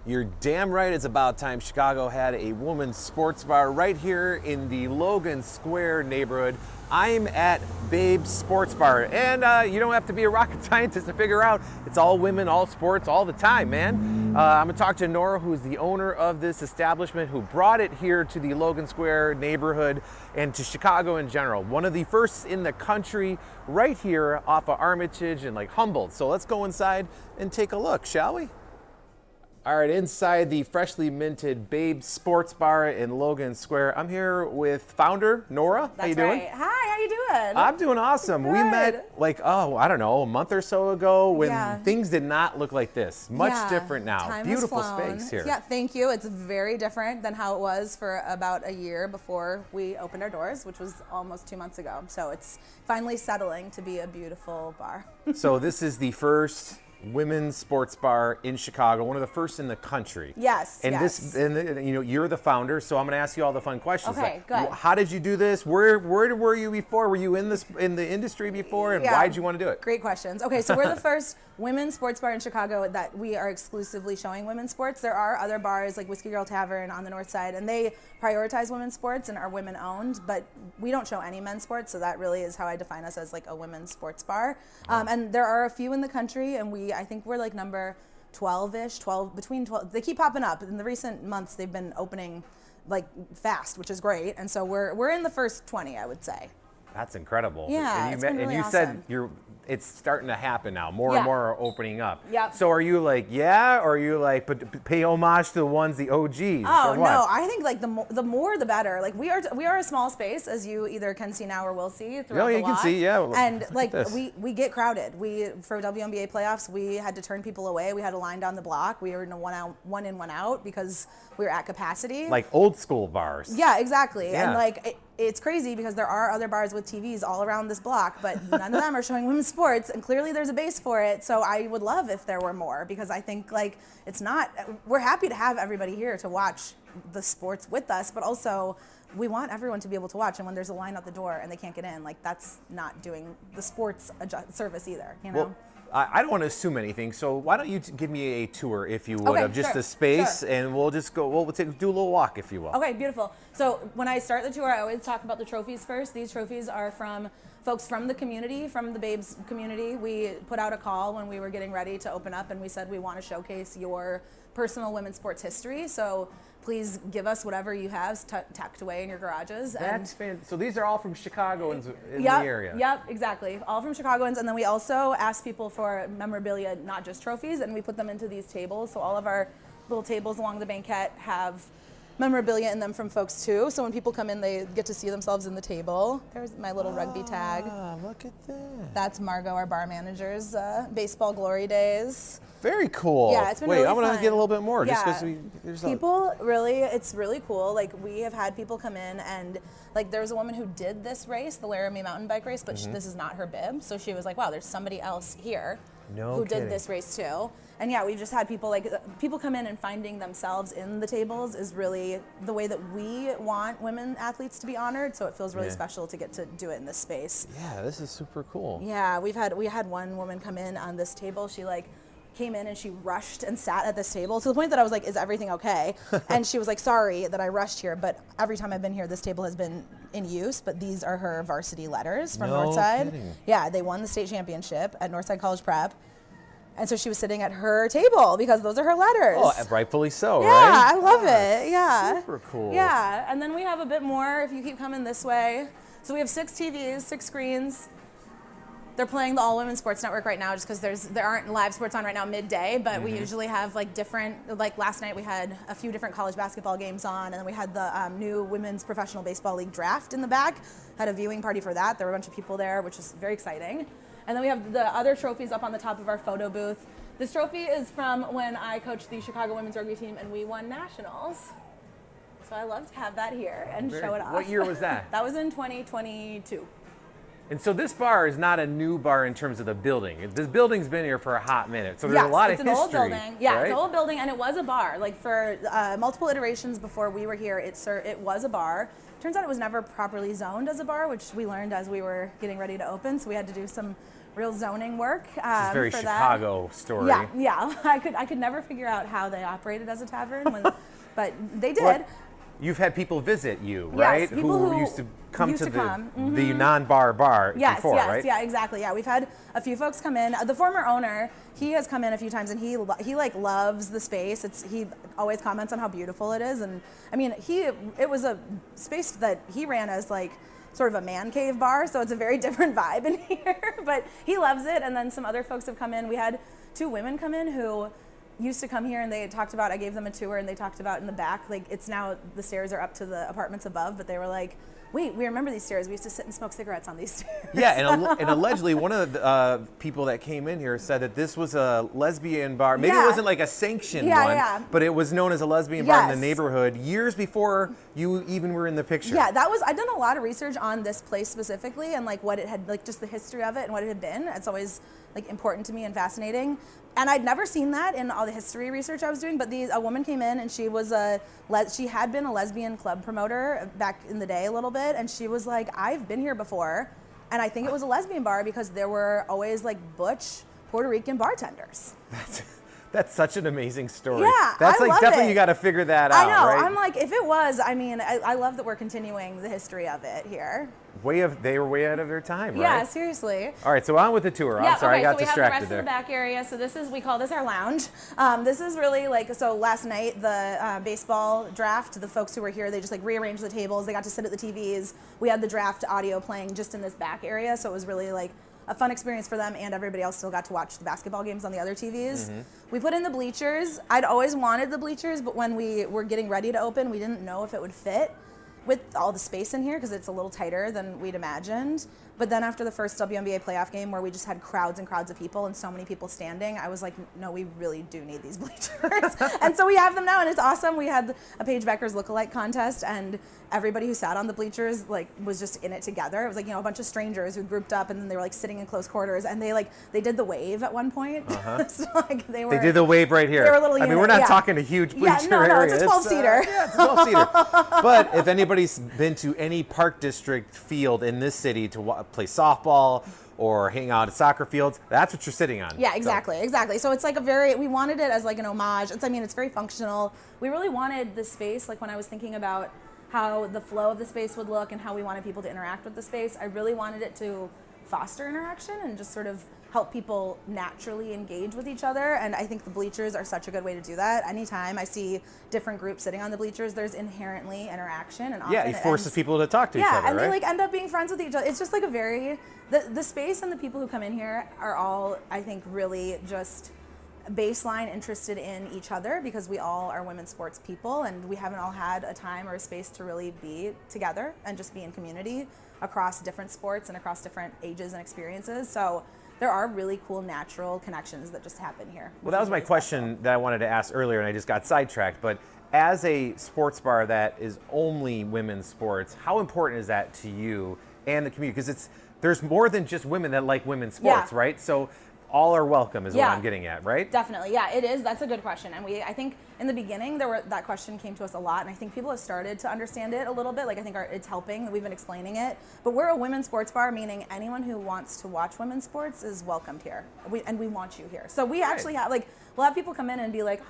You're damn right it's about time Chicago had a woman's sports bar right here in the Logan Square neighborhood. I'm at Babe's Sports Bar, and you don't have to be a rocket scientist to figure out it's all women, all sports, all the time, man. I'm gonna talk to Nora, who's the owner of this establishment, who brought it here to the Logan Square neighborhood and to Chicago in general. One of the first in the country right here off of Armitage and like Humboldt. So let's go inside and take a look, shall we? All right, inside the freshly minted Babe's Sports Bar in Logan Square, I'm here with founder Nora. That's how you doing? Right. Hi, how you doing? I'm doing awesome. Good. We met like, I don't know, a month or so ago when things did not look like this. Much different now. Time Beautiful has flown. space here. Yeah, thank you. It's very different than how it was for about a year before we opened our doors, which was almost 2 months ago. So it's finally settling to be a beautiful bar. So this is the first women's sports bar in Chicago, one of the first in the country. Yes. And yes. You're the founder, so I'm going to ask you all the fun questions. Okay, good. How did you do this? Where were you before? Were you in the industry before, and why did you want to do it? Great questions. Okay, so we're the first women's sports bar in Chicago that we are exclusively showing women's sports. There are other bars like Whiskey Girl Tavern on the north side, and they prioritize women's sports and are women owned, but we don't show any men's sports, so that really is how I define us, as like a women's sports bar. And there are a few in the country, and I think we're like number 12-ish, between 12. They keep popping up. In the recent months, they've been opening like fast, which is great. And so we're in the first 20, I would say. That's incredible. Yeah, and it's been really you awesome. said it's starting to happen now. More and more are opening up. Yep. So are you like, or are you like, pay homage to the ones, the OGs? Oh, or what? no, I think like the more the better. Like we are a small space, as you either can see now or will see throughout the you can lot. see, yeah. And like we get crowded. For WNBA playoffs, we had to turn people away. We had a line down the block. We were in a one in, one out because we were at capacity. Like old school bars. Yeah, exactly. Yeah. And like it's crazy because there are other bars with TVs all around this block, but none of them are showing women's sports, and clearly there's a base for it. So I would love if there were more, because I think like we're happy to have everybody here to watch the sports with us, but also we want everyone to be able to watch. And when there's a line out the door and they can't get in, like that's not doing the sports service either, you know? Well, I don't want to assume anything, so why don't you give me a tour, if you would, of just the space, and we'll just go. We'll do a little walk, if you will. Okay, beautiful. So when I start the tour, I always talk about the trophies first. These trophies are from folks from the community, from the Babes community. We put out a call when we were getting ready to open up, and we said we want to showcase your personal women's sports history. So please give us whatever you have tucked away in your garages. That's fantastic. So these are all from Chicagoans in the area. Yep, exactly. All from Chicagoans. And then we also ask people for memorabilia, not just trophies, and we put them into these tables. So all of our little tables along the banquette have memorabilia in them from folks too. So when people come in, they get to see themselves in the table. There's my little rugby tag. Look at that. That's Margot, our bar manager's baseball glory days. Very cool. Yeah, it's been really I'm fun. gonna get a little bit more, just because it's really cool. Like we have had people come in, and like there was a woman who did this race, the Laramie mountain bike race, but this is not her bib. So she was like, wow, there's somebody else here who did this race too. And yeah, we've just had people people come in, and finding themselves in the tables is really the way that we want women athletes to be honored. So it feels really special to get to do it in this space. Yeah, this is super cool. Yeah, we had one woman come in on this table. She came in and she rushed and sat at this table to the point that I was like, is everything okay? And she was like, sorry that I rushed here, but every time I've been here, this table has been in use, but these are her varsity letters from Northside. Kidding. Yeah, they won the state championship at Northside College Prep. And so she was sitting at her table because those are her letters. Oh, rightfully so, yeah, right? I love it, yeah. Super cool. Yeah, and then we have a bit more if you keep coming this way. So we have 6 TVs, 6 screens. They're playing the All Women Sports Network right now just because there aren't live sports on right now midday, but we usually have like different, like last night we had a few different college basketball games on, and then we had the new Women's Professional Baseball League draft in the back. Had a viewing party for that. There were a bunch of people there, which is very exciting. And then we have the other trophies up on the top of our photo booth. This trophy is from when I coached the Chicago women's rugby team and we won nationals. So I love to have that here and show it off. What year was that? That was in 2022. And so this bar is not a new bar in terms of the building. This building's been here for a hot minute, so there's a lot of history. It's an old building. Yeah, right? It's an old building, and it was a bar. Like for multiple iterations before we were here, it was a bar. Turns out it was never properly zoned as a bar, which we learned as we were getting ready to open. So we had to do some real zoning work. It's very for Chicago that. story. Yeah. I could never figure out how they operated as a tavern, but they did. Well, you've had people visit you, right? Yes, people who used to come used to to come. Mm-hmm. the non-bar bar before, right? Yeah, exactly. Yeah, we've had a few folks come in. The former owner, he has come in a few times, and he like loves the space. He always comments on how beautiful it is, and I mean, it was a space that he ran as like sort of a man cave bar, so it's a very different vibe in here. But he loves it. And then some other folks have come in. We had 2 women come in who used to come here, and they talked about, I gave them a tour, and they talked about in the back, like it's now the stairs are up to the apartments above, but they were like, wait, we remember these stairs. We used to sit and smoke cigarettes on these stairs. Yeah, and allegedly one of the people that came in here said that this was a lesbian bar. Maybe it wasn't like a sanctioned one, but it was known as a lesbian bar in the neighborhood years before you even were in the picture. Yeah, I've done a lot of research on this place specifically, and like what it had, like just the history of it and what it had been. It's always like important to me and fascinating. And I'd never seen that in all the history research I was doing, but a woman came in, and she was she had been a lesbian club promoter back in the day a little bit, and she was like, I've been here before, and I think it was a lesbian bar because there were always like butch Puerto Rican bartenders. That's such an amazing story. Yeah, that's I like love definitely it. You got to figure that out. I know. Right? I'm like, if it was, I mean, I love that we're continuing the history of it here. They were way out of their time, right? Yeah, seriously. All right, so on with the tour. I'm sorry, I got distracted there. So we have the rest of the back area. So we call this our lounge. This is really like, so last night, the baseball draft, the folks who were here, they just like rearranged the tables. They got to sit at the TVs. We had the draft audio playing just in this back area. So it was really like a fun experience for them, and everybody else still got to watch the basketball games on the other TVs. Mm-hmm. We put in the bleachers. I'd always wanted the bleachers, but when we were getting ready to open, we didn't know if it would fit with all the space in here because it's a little tighter than we'd imagined. But then after the first WNBA playoff game where we just had crowds and crowds of people and so many people standing, I was like, no, we really do need these bleachers. And so we have them now, and it's awesome. We had a Paige Becker's lookalike contest, and everybody who sat on the bleachers like was just in it together. It was like, you know, a bunch of strangers who grouped up, and then they were like sitting in close quarters, and they did the wave at one point. Uh-huh. So like they did the wave right here. They were a little unit, we're not talking a huge bleacher area. It's a 12-seater. Yeah, it's a 12-seater. But if anybody's been to any park district field in this city to play softball or hang out at soccer fields, that's what you're sitting on. Yeah, exactly. So it's like we wanted it as like an homage. It's very functional. We really wanted this space, like when I was thinking about how the flow of the space would look and how we wanted people to interact with the space, I really wanted it to foster interaction and just sort of help people naturally engage with each other. And I think the bleachers are such a good way to do that. Anytime I see different groups sitting on the bleachers, there's inherently interaction, and often it forces people to talk to each other, right? Yeah, and they like end up being friends with each other. It's just like the space and the people who come in here are all, I think, really just baseline interested in each other because we all are women's sports people, and we haven't all had a time or a space to really be together and just be in community across different sports and across different ages and experiences. So there are really cool natural connections that just happen here. Well, that was my question that I wanted to ask earlier, and I just got sidetracked. But as a sports bar that is only women's sports, how important is that to you and the community? Because there's more than just women that like women's sports, right? So all are welcome is what I'm getting at, right? Definitely, yeah, it is. That's a good question. And I think in the beginning, that question came to us a lot, and I think people have started to understand it a little bit. Like, I think it's helping. We've been explaining it. But we're a women's sports bar, meaning anyone who wants to watch women's sports is welcomed here. And we want you here. So we actually have, we'll have people come in and be like,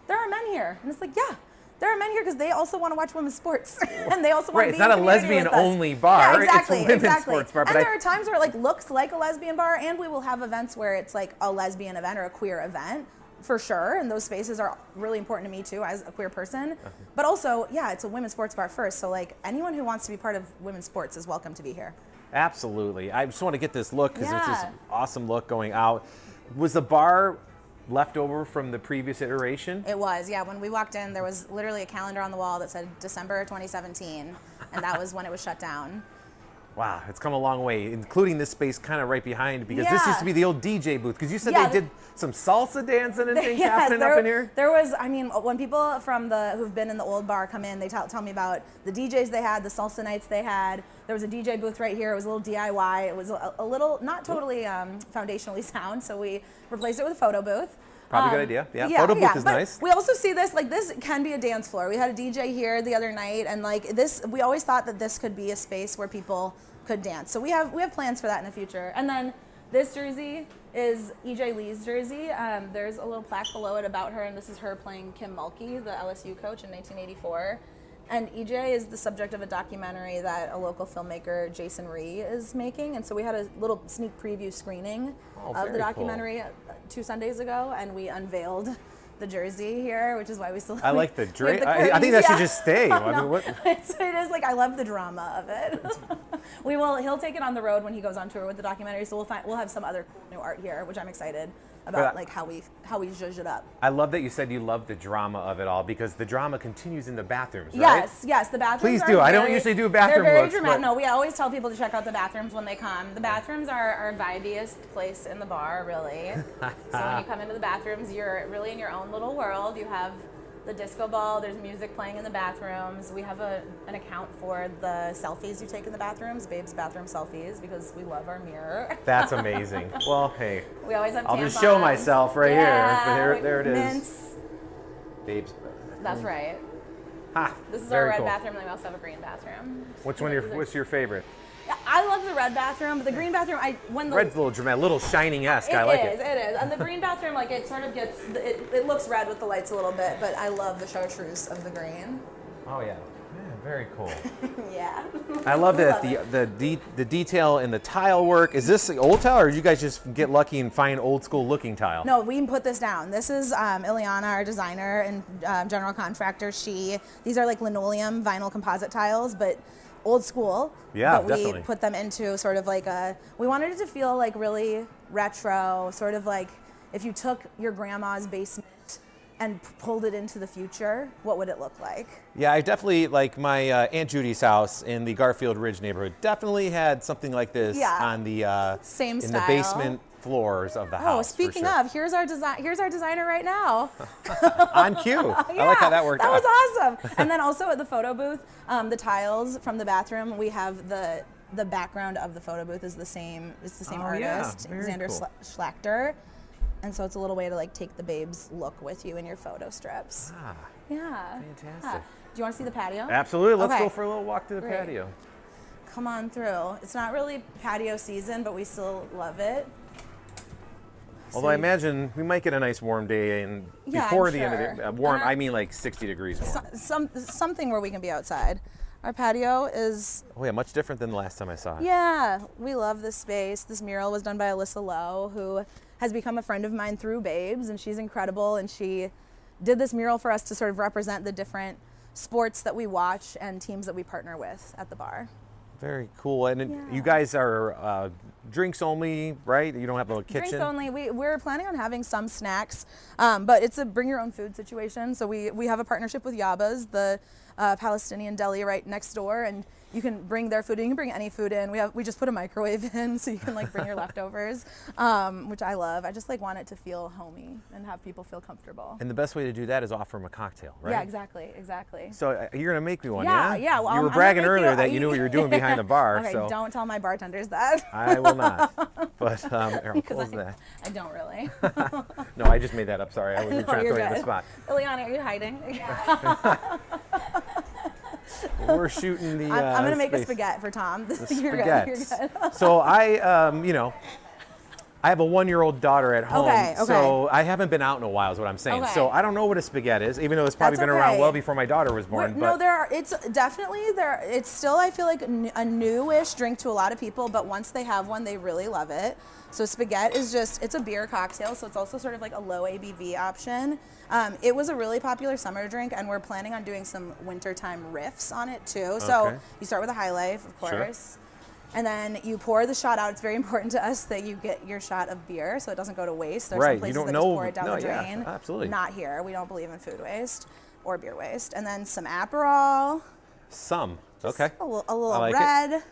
there are men here. And it's like, yeah. There are men here because they also want to watch women's sports, and they also want to be in community with us. It's not a lesbian-only bar. Yeah, exactly, it's a women's sports bar. And there are times where it looks like a lesbian bar, and we will have events where it's like a lesbian event or a queer event, for sure. And those spaces are really important to me too, as a queer person. But also, it's a women's sports bar first. So anyone who wants to be part of women's sports is welcome to be here. Absolutely. I just want to get this look because it's this awesome look going out. Was the bar left over from the previous iteration? It was, yeah. When we walked in, there was literally a calendar on the wall that said December 2017, and that was when it was shut down. Wow, it's come a long way, including this space kind of right behind, because this used to be the old DJ booth, because you said they did some salsa dancing and things happening up in here? There was, when people who've been in the old bar come in, they tell me about the DJs they had, the salsa nights they had. There was a DJ booth right here. It was a little DIY. It was a little, not totally foundationally sound, so we replaced it with a photo booth. Probably a good idea. Yeah, photo booth is nice. We also see this, this can be a dance floor. We had a DJ here the other night, and we always thought that this could be a space where people could dance. So we have plans for that in the future. And then This jersey is EJ Lee's jersey. There's a little plaque below it about her, and this is her playing Kim Mulkey, the LSU coach, in 1984. And EJ is the subject of a documentary that a local filmmaker, Jason Rhee, is making. And so we had a little sneak preview screening of the documentary 2 Sundays ago, and we unveiled the jersey here, which is why we still. I like the drink. I think that should just stay. I mean, what? It is like, I love the drama of it. He'll take it on the road when he goes on tour with the documentary. So we'll have some other new art here, which I'm excited about, like how we zhuzh it up. I love that you said you love the drama of it all, because the drama continues in the bathrooms, right? Yes, the bathrooms. Please do. I don't usually do bathroom They're very looks, dramatic. but... No, we always tell people to check out the bathrooms when they come. The bathrooms are our vibiest place in the bar, really. So when you come into the bathrooms, you're really in your own little world. You have the disco ball, there's music playing in the bathrooms. We have an account for the selfies you take in the bathrooms, Babe's bathroom selfies, because we love our mirror. That's amazing. Well, hey, we always have I'll tampons. just show myself right here. But there it is. Mints. Babe's. That's right. Ha, this is our red cool. bathroom, and we also have a green bathroom. What's your favorite? I love the red bathroom, but the green bathroom, red's a little dramatic, little shining-esque. I like it. It is. And the green bathroom, like, it sort of gets, it looks red with the lights a little bit, but I love the chartreuse of the green. Oh yeah, very cool. Yeah. I love that the detail in the tile work. Is this old tile, or did you guys just get lucky and find old school looking tile? No, we can put this down. This is Ileana, our designer and general contractor. These are like linoleum vinyl composite tiles, but old school. Yeah, but definitely. We put them into sort of like we wanted it to feel like really retro, sort of like if you took your grandma's basement and pulled it into the future, what would it look like? Yeah, I definitely, like my Aunt Judy's house in the Garfield Ridge neighborhood, definitely had something like this on the same in style. the basement floors of the house. Oh, speaking of, here's our designer right now. On cue. I like how that worked out. That was awesome. And then also at the photo booth, the tiles from the bathroom, we have the background of the photo booth is the same. It's the same artist, Xander Schlachter. And so it's a little way to like take the Babes look with you in your photo strips. Ah, yeah. fantastic. Do you want to see the patio? Absolutely. Let's go for a little walk through the patio. Come on through. It's not really patio season, but we still love it. Although I imagine we might get a nice warm day, and before the end of the warm, I mean like 60 degrees warm. Something where we can be outside. Our patio is... Oh yeah, much different than the last time I saw it. Yeah, we love this space. This mural was done by Alyssa Lowe, who has become a friend of mine through Babes, and she's incredible, and she did this mural for us to sort of represent the different sports that we watch and teams that we partner with at the bar. Very cool. And you guys are drinks only, right? You don't have a kitchen? Drinks only. We're planning on having some snacks, but it's a bring your own food situation. So we have a partnership with Yabba's, the Palestinian deli right next door, and you can bring their food in. You can bring any food in. We just put a microwave in, so you can like bring your leftovers, which I love. I just like want it to feel homey and have people feel comfortable. And the best way to do that is offer them a cocktail, right? Yeah, exactly. So you're gonna make me one, yeah? Well, you were bragging earlier that you knew what you were doing behind the bar. Okay, so don't tell my bartenders that. I will not. But I'll close that. I don't really. No, I just made that up. Sorry, I wasn't trying to throw you on the spot. Ileana, are you hiding? We're shooting the. I'm gonna make a spaghetti for Tom. You're good. So I have a 1-year-old daughter at home, so I haven't been out in a while is what I'm saying. So I don't know what a spaghetti is, even though it's probably been around well before my daughter was born. No, it's definitely there. It's still, I feel like, a newish drink to a lot of people, but once they have one, they really love it. So spaghetti is it's a beer cocktail, so it's also sort of like a low ABV option. It was a really popular summer drink, and we're planning on doing some wintertime riffs on it too. So you start with a High Life, of course. And then you pour the shot out. It's very important to us that you get your shot of beer so it doesn't go to waste. There's some places that just pour it down the drain. Yeah, absolutely. Not here. We don't believe in food waste or beer waste. And then some Aperol. Okay. A little red,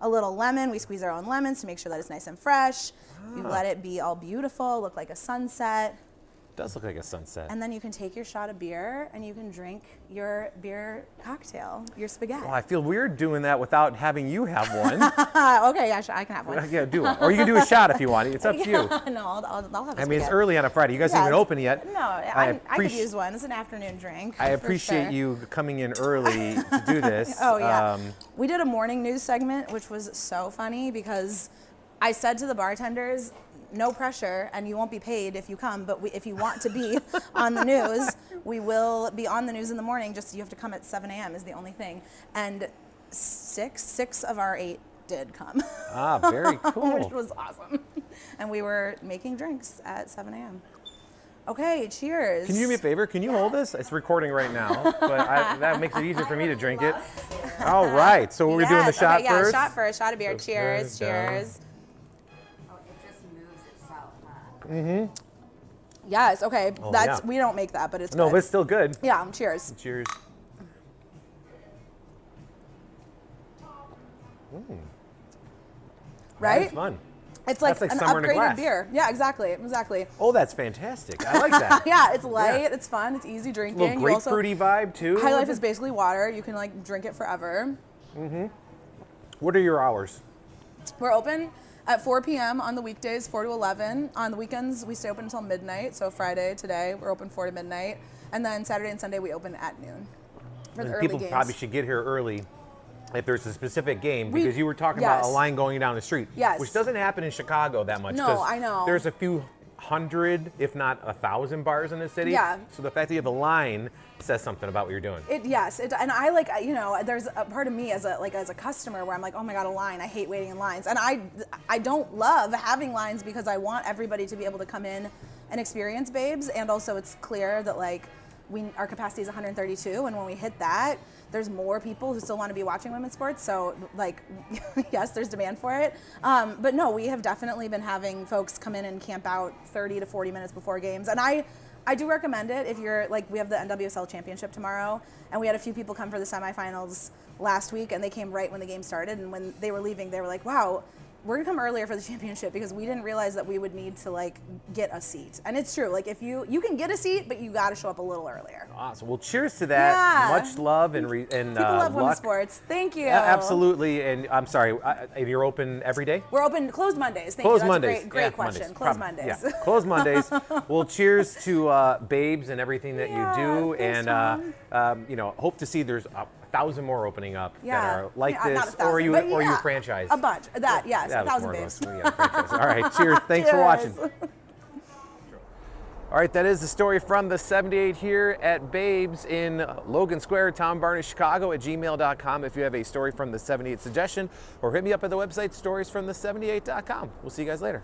a little lemon. We squeeze our own lemons to make sure that it's nice and fresh. You let it be all beautiful, look like a sunset. Does look like a sunset. And then you can take your shot of beer and you can drink your beer cocktail, your spaghetti. Well, I feel weird doing that without having you have one. Okay, yeah, I can have one. Yeah, do it. Or you can do a shot if you want. It's up to you. No, I'll have a spaghetti. I mean, it's early on a Friday. You guys haven't open yet. No, I could use one. It's an afternoon drink. I appreciate you coming in early to do this. Oh, yeah. We did a morning news segment, which was so funny because I said to the bartenders, no pressure, and you won't be paid if you come, but if you want to be on the news, we will be on the news in the morning, just you have to come at 7 a.m. is the only thing. And six of our 8 did come. Ah, very cool. Which was awesome. And we were making drinks at 7 a.m. Okay, cheers. Can you do me a favor? Can you hold this? It's recording right now, but that makes it easier for me to drink it. All right, so we're doing the shot first? Yeah, shot first, shot of beer. So Cheers, cheers. Mm-hmm. Yes, okay. Oh, That's yeah. we don't make that, but it's No, good. but it's still good. Yeah, cheers. Cheers. Right? That's fun. It's like, That's like an summer in a upgraded glass. beer. Yeah, exactly. Oh, that's fantastic. I like that. Yeah, it's light, it's fun, it's easy drinking. A little grapefruity vibe too. High Life is basically water. You can like drink it forever. Mm-hmm. What are your hours? We're open at 4 p.m. on the weekdays, 4 to 11. On the weekends, we stay open until midnight. So Friday, today, we're open 4 to midnight. And then Saturday and Sunday, we open at noon for the early People games. probably should get here early if there's a specific game, because you were talking about a line going down the street, which doesn't happen in Chicago that much. No, I know. There's a few hundred, if not 1,000 bars in the city. Yeah. So the fact that you have a line says something about what you're doing. And I like, you know, there's a part of me as a customer where I'm like, oh my God, a line. I hate waiting in lines. And I don't love having lines because I want everybody to be able to come in and experience Babes. And also it's clear that like our capacity is 132, and when we hit that, there's more people who still want to be watching women's sports. So like, yes, there's demand for it. But no, we have definitely been having folks come in and camp out 30 to 40 minutes before games. And I do recommend it if you're like, we have the NWSL championship tomorrow, and we had a few people come for the semifinals last week, and they came right when the game started. And when they were leaving, they were like, wow, we're gonna come earlier for the championship because we didn't realize that we would need to like get a seat. And it's true, like if you can get a seat, but you gotta show up a little earlier. Awesome. Well, cheers to that. Yeah. Much love and People love luck. women's sports. Thank you. Yeah, absolutely. And I'm sorry, you're open every day? We're open, closed Mondays. Thank Closed you. That's Mondays. a great question. Closed Mondays. Yeah, closed Mondays. Well, cheers to Babes and everything that you do. Thanks, And, you know, hope to see there's 1,000 more opening up that are like not this, 1,000, or you but franchise. A bunch. Yes, Yeah, 1,000 more of Babes. us. Yeah, franchise. All right, cheers. Thanks for watching. All right, that is the story from the 78 here at Babes in Logan Square, Tom Barney, Chicago at gmail.com if you have a story from the 78 suggestion, or hit me up at the website storiesfromthe78.com. We'll see you guys later.